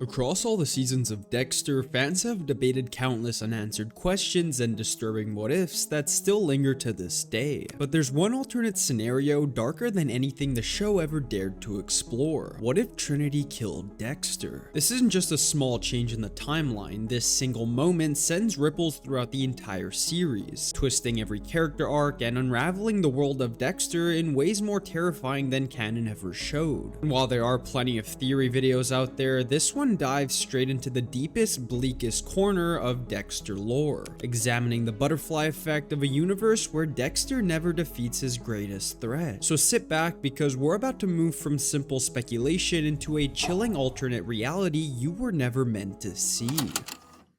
Across all the seasons of Dexter, fans have debated countless unanswered questions and disturbing what-ifs that still linger to this day. But there's one alternate scenario darker than anything the show ever dared to explore. What if Trinity killed Dexter? This isn't just a small change in the timeline, this single moment sends ripples throughout the entire series, twisting every character arc and unraveling the world of Dexter in ways more terrifying than canon ever showed. And while there are plenty of theory videos out there, this one dives straight into the deepest, bleakest corner of Dexter lore, examining the butterfly effect of a universe where Dexter never defeats his greatest threat. So sit back, because we're about to move from simple speculation into a chilling alternate reality you were never meant to see.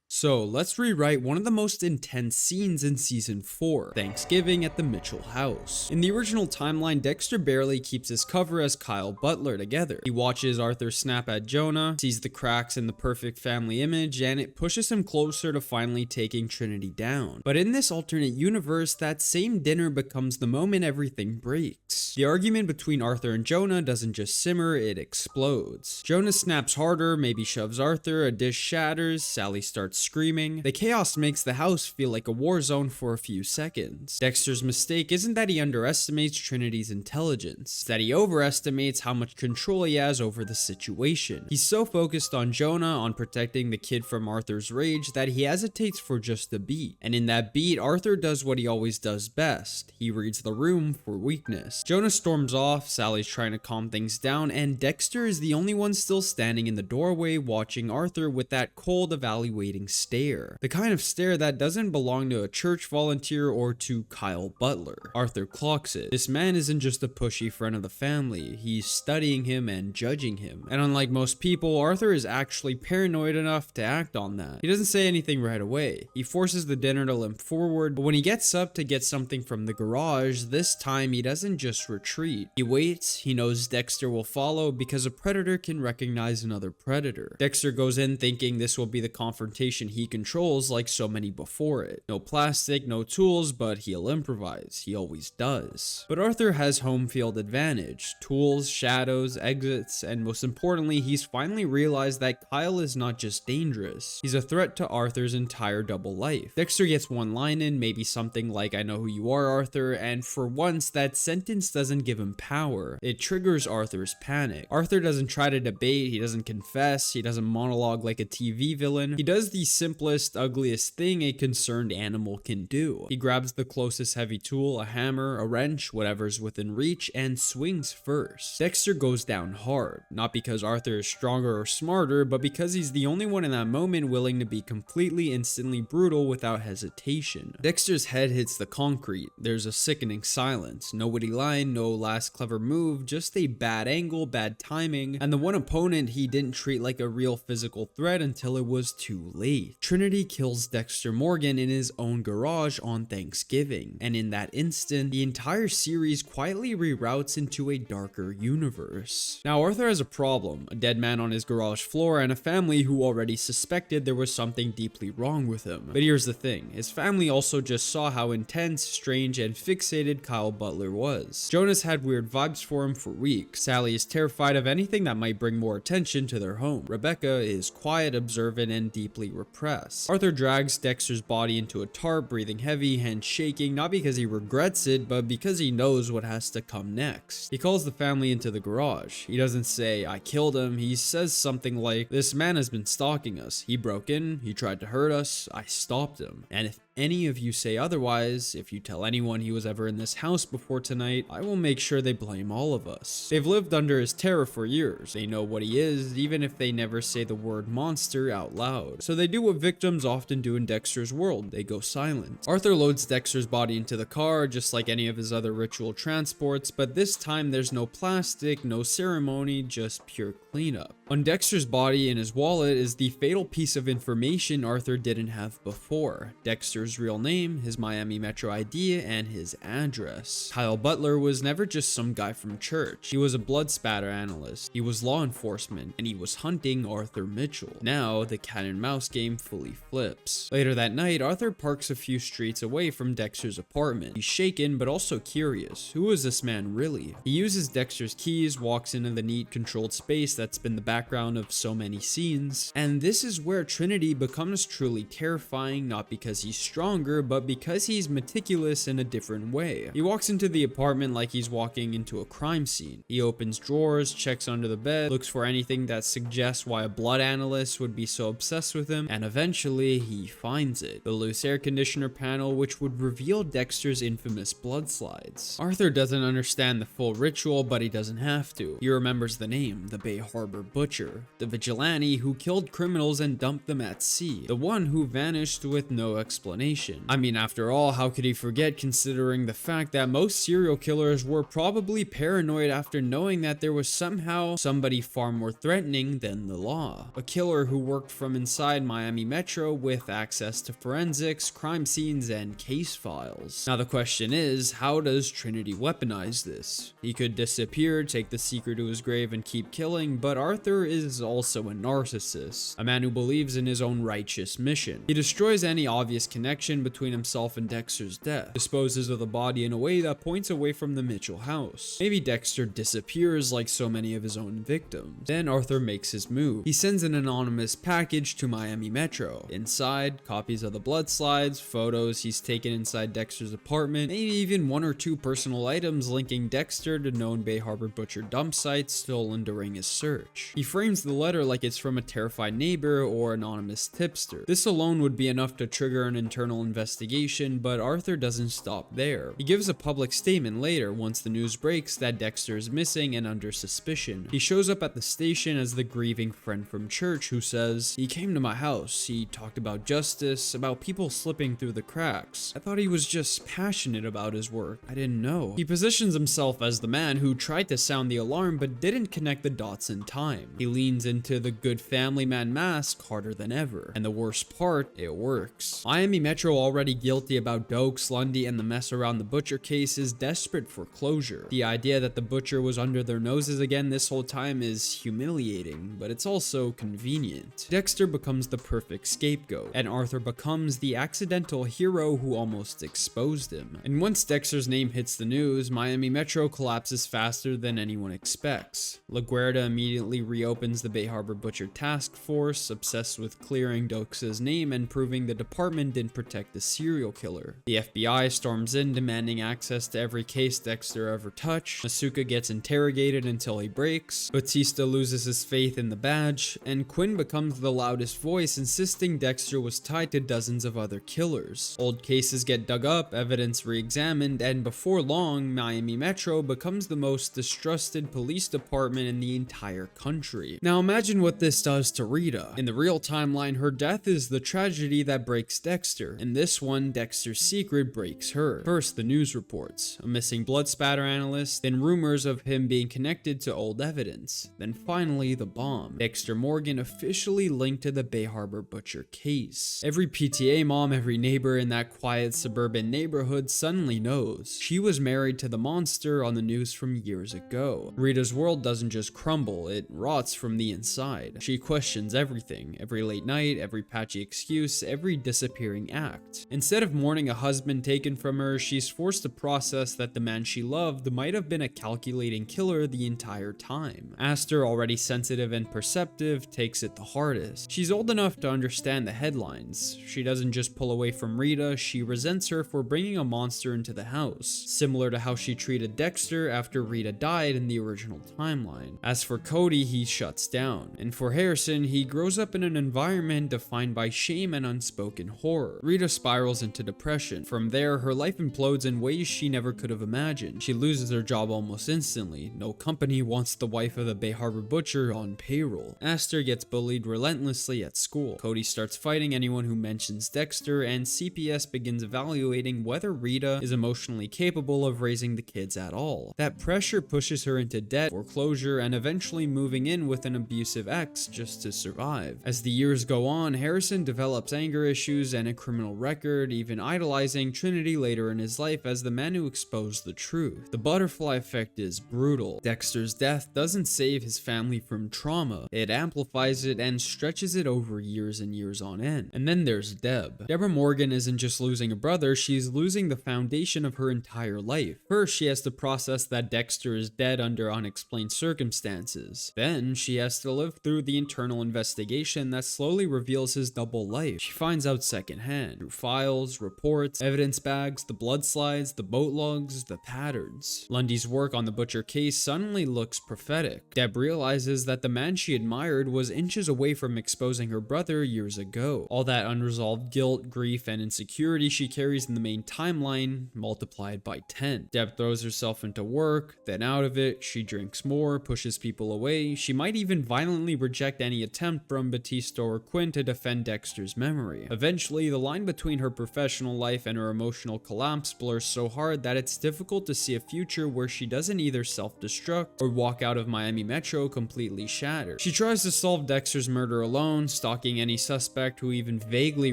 So let's rewrite one of the most intense scenes in season 4, Thanksgiving at the Mitchell house. In the original timeline, Dexter barely keeps his cover as Kyle Butler together. He watches Arthur snap at Jonah, sees the cracks in the perfect family image, and it pushes him closer to finally taking Trinity down. But in this alternate universe, that same dinner becomes the moment everything breaks. The argument between Arthur and Jonah doesn't just simmer, it explodes. Jonah snaps harder, maybe shoves Arthur, a dish shatters, Sally starts screaming. The chaos makes the house feel like a war zone for a few seconds. Dexter's mistake isn't that he underestimates Trinity's intelligence, it's that he overestimates how much control he has over the situation. He's so focused on Jonah, on protecting the kid from Arthur's rage, that he hesitates for just a beat. And in that beat, Arthur does what he always does best. He reads the room for weakness. Jonah storms off, Sally's trying to calm things down, and Dexter is the only one still standing in the doorway watching Arthur with that cold, evaluating stare. The kind of stare that doesn't belong to a church volunteer or to Kyle Butler. Arthur clocks it. This man isn't just a pushy friend of the family, he's studying him and judging him. And unlike most people, Arthur is actually paranoid enough to act on that. He doesn't say anything right away. He forces the dinner to limp forward, but when he gets up to get something from the garage, this time he doesn't just retreat. He waits. He knows Dexter will follow because a predator can recognize another predator. Dexter goes in thinking this will be the confrontation he controls, like so many before it. No plastic, no tools, but he'll improvise. He always does. But Arthur has home field advantage. Tools, shadows, exits, and most importantly, he's finally realized that Kyle is not just dangerous. He's a threat to Arthur's entire double life. Dexter gets one line in, maybe something like, "I know who you are, Arthur," and for once, that sentence doesn't give him power. It triggers Arthur's panic. Arthur doesn't try to debate, he doesn't confess, he doesn't monologue like a TV villain. He does the simplest, ugliest thing a concerned animal can do. He grabs the closest heavy tool, a hammer, a wrench, whatever's within reach, and swings first. Dexter goes down hard, not because Arthur is stronger or smarter, but because he's the only one in that moment willing to be completely, instantly brutal without hesitation. Dexter's head hits the concrete. There's a sickening silence. No witty line, no last clever move, just a bad angle, bad timing, and the one opponent he didn't treat like a real physical threat until it was too late. Trinity kills Dextermorgan in his own garage on Thanksgiving, and in that instant, the entire series quietly reroutes into a darker universe. Now, Arthur has a problem, a dead man on his garage floor, and a family who already suspected there was something deeply wrong with him. But here's the thing, his family also just saw how intense, strange, and fixated Kyle Butler was. Jonah's had weird vibes for him for weeks. Sally is terrified of anything that might bring more attention to their home. Rebecca is quiet, observant, and deeply repressed. Arthur drags Dexter's body into a tarp, breathing heavy, hands shaking, not because he regrets it, but because he knows what has to come next. He calls the family into the garage. He doesn't say, "I killed him." He says something like, "This man has been stalking us. He broke in, he tried to hurt us, I stopped him. And if any of you say otherwise, if you tell anyone he was ever in this house before tonight, I will make sure they blame all of us." They've lived under his terror for years. They know what he is, even if they never say the word monster out loud. So they do what victims often do in Dexter's world. They go silent. Arthur loads Dexter's body into the car, just like any of his other ritual transports, but this time there's no plastic, no ceremony, just pure cleanup. On Dexter's body in his wallet is the fatal piece of information Arthur didn't have before. Dexter's real name, his Miami Metro ID, and his address. Kyle Butler was never just some guy from church. He was a blood spatter analyst. He was law enforcement, and he was hunting Arthur Mitchell. Now, the cat and mouse game fully flips. Later that night, Arthur parks a few streets away from Dexter's apartment. He's shaken, but also curious. Who is this man really? He uses Dexter's keys, walks into the neat, controlled space that that's been the background of so many scenes. And this is where Trinity becomes truly terrifying, not because he's stronger, but because he's meticulous in a different way. He walks into the apartment like he's walking into a crime scene. He opens drawers, checks under the bed, looks for anything that suggests why a blood analyst would be so obsessed with him, and eventually he finds it. The loose air conditioner panel, which would reveal Dexter's infamous blood slides. Arthur doesn't understand the full ritual, but he doesn't have to. He remembers the name, the bayharborbutcher, the vigilante who killed criminals and dumped them at sea, the one who vanished with no explanation. I mean, after all, how could he forget, considering the fact that most serial killers were probably paranoid after knowing that there was somehow somebody far more threatening than the law. A killer who worked from inside Miami Metro with access to forensics, crime scenes, and case files. Now the question is, how does Trinity weaponize this? He could disappear, take the secret to his grave, and keep killing, but Arthur is also a narcissist, a man who believes in his own righteous mission. He destroys any obvious connection between himself and Dexter's death, disposes of the body in a way that points away from the Mitchell house. Maybe Dexter disappears like so many of his own victims. Then Arthur makes his move. He sends an anonymous package to Miami Metro. Inside, copies of the blood slides, photos he's taken inside Dexter's apartment, maybe even one or two personal items linking Dexter to known bayharborbutcher dump sites stolen during his search. He frames the letter like it's from a terrified neighbor or anonymous tipster. This alone would be enough to trigger an internal investigation, but Arthur doesn't stop there. He gives a public statement later once the news breaks that Dexter is missing and under suspicion. He shows up at the station as the grieving friend from church who says, "He came to my house. He talked about justice, about people slipping through the cracks. I thought he was just passionate about his work. I didn't know." He positions himself as the man who tried to sound the alarm but didn't connect the dots in time. He leans into the good family man mask harder than ever. And the worst part, it works. Miami Metro, already guilty about Dokes, Lundy, and the mess around the Butcher case, is desperate for closure. The idea that the Butcher was under their noses again this whole time is humiliating, but it's also convenient. Dexter becomes the perfect scapegoat, and Arthur becomes the accidental hero who almost exposed him. And once Dexter's name hits the news, Miami Metro collapses faster than anyone expects. LaGuardia immediately reopens the bayharborbutcher task force, obsessed with clearing Dokes' name and proving the department didn't protect the serial killer. The FBI storms in, demanding access to every case Dexter ever touched. Masuka gets interrogated until he breaks. Batista loses his faith in the badge, and Quinn becomes the loudest voice, insisting Dexter was tied to dozens of other killers. Old cases get dug up, evidence re-examined, and before long, Miami Metro becomes the most distrusted police department in the entire country. Now imagine what this does to Rita. In the real timeline, her death is the tragedy that breaks Dexter. In this one, Dexter's secret breaks her. First, the news reports, a missing blood spatter analyst, then rumors of him being connected to old evidence, then finally the bomb. Dextermorgan officially linked to the bayharborbutcher case. Every PTA mom, every neighbor in that quiet suburban neighborhood suddenly knows. She was married to the monster on the news from years ago. Rita's world doesn't just crumble, it rots from the inside. She questions everything, every late night, every patchy excuse, every disappearing act. Instead of mourning a husband taken from her, she's forced to process that the man she loved might have been a calculating killer the entire time. Aster, already sensitive and perceptive, takes it the hardest. She's old enough to understand the headlines. She doesn't just pull away from Rita, she resents her for bringing a monster into the house, similar to how she treated Dexter after Rita died in the original timeline. As for Cody, he shuts down, and for Harrison, he grows up in an environment defined by shame and unspoken horror. Rita spirals into depression. From there, her life implodes in ways she never could have imagined. She loses her job almost instantly. No company wants the wife of the bayharborbutcher on payroll. Aster gets bullied relentlessly at school. Cody starts fighting anyone who mentions Dexter, and CPS begins evaluating whether Rita is emotionally capable of raising the kids at all. That pressure pushes her into debt, foreclosure, and eventually moving in with an abusive ex just to survive. As the years go on, Harrison develops anger issues and a criminal record, even idolizing Trinity later in his life as the man who exposed the truth. The butterfly effect is brutal. Dexter's death doesn't save his family from trauma, it amplifies it and stretches it over years and years on end. And then there's Debra Morgan isn't just losing a brother, she's losing the foundation of her entire life. First, she has to process that Dexter is dead under unexplained circumstances. was. Then she has to live through the internal investigation that slowly reveals his double life. She finds out secondhand through files, reports, evidence bags, the blood slides, the boat logs, the patterns. Lundy's work on the Butcher case suddenly looks prophetic. Deb realizes that the man she admired was inches away from exposing her brother years ago. All that unresolved guilt, grief, and insecurity she carries in the main timeline multiplied by 10. Deb throws herself into work, then out of it, she drinks more, pushes people away. She might even violently reject any attempt from Batista or Quinn to defend Dexter's memory. Eventually, the line between her professional life and her emotional collapse blurs so hard that it's difficult to see a future where she doesn't either self-destruct or walk out of Miami Metro completely shattered. She tries to solve Dexter's murder alone, stalking any suspect who even vaguely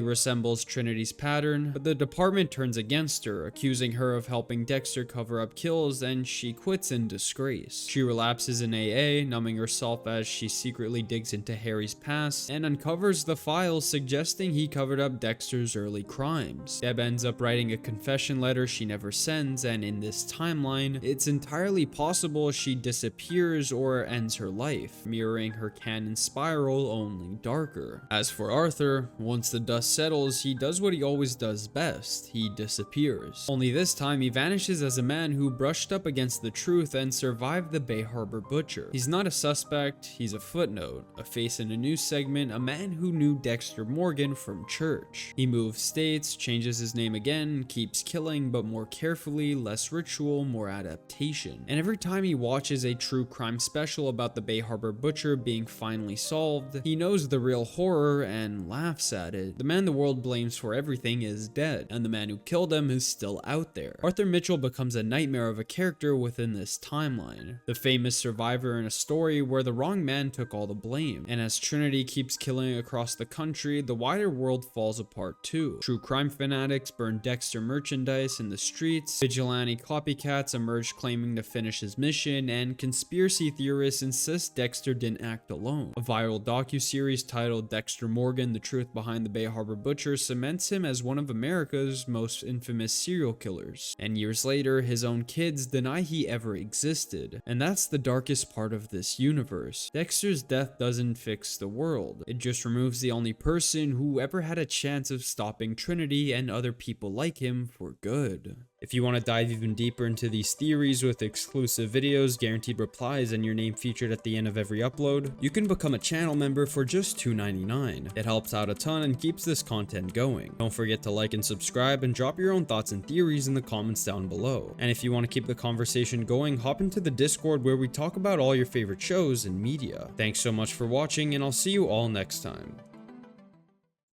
resembles Trinity's pattern, but the department turns against her, accusing her of helping Dexter cover up kills, and she quits in disgrace. She relapses in AA, numbing herself as she secretly digs into Harry's past and uncovers the files suggesting he covered up Dexter's early crimes. Deb ends up writing a confession letter she never sends, and in this timeline, it's entirely possible she disappears or ends her life, mirroring her canon spiral, only darker. As for Arthur, once the dust settles, he does what he always does best: he disappears. Only this time he vanishes as a man who brushed up against the truth and survived the Bay Harbor Butcher. He's not a suspect, he's a footnote, a face in a news segment, a man who knew Dexter Morgan from church. He moves states, changes his name again, keeps killing, but more carefully, less ritual, more adaptation. And every time he watches a true crime special about the Bay Harbor Butcher being finally solved, he knows the real horror and laughs at it. The man the world blames for everything is dead, and the man who killed him is still out there. Arthur Mitchell becomes a nightmare of a character within this timeline, the famous survivor in a story where the wrong man took all the blame. And as Trinity keeps killing across the country, the wider world falls apart too. True crime fanatics burn Dexter merchandise in the streets, vigilante copycats emerge claiming to finish his mission, and conspiracy theorists insist Dexter didn't act alone. A viral docuseries titled Dexter Morgan: The Truth Behind the Bay Harbor Butcher cements him as one of America's most infamous serial killers. And years later, his own kids deny he ever existed. And that's the darkest part of this universe. Dexter's death doesn't fix the world. It just removes the only person who ever had a chance of stopping Trinity and other people like him for good. If you want to dive even deeper into these theories with exclusive videos, guaranteed replies, and your name featured at the end of every upload, you can become a channel member for just $2.99. It helps out a ton and keeps this content going. Don't forget to like and subscribe, and drop your own thoughts and theories in the comments down below. And if you want to keep the conversation going, hop into the Discord where we talk about all your favorite shows and media. Thanks so much for watching, and I'll see you all next time.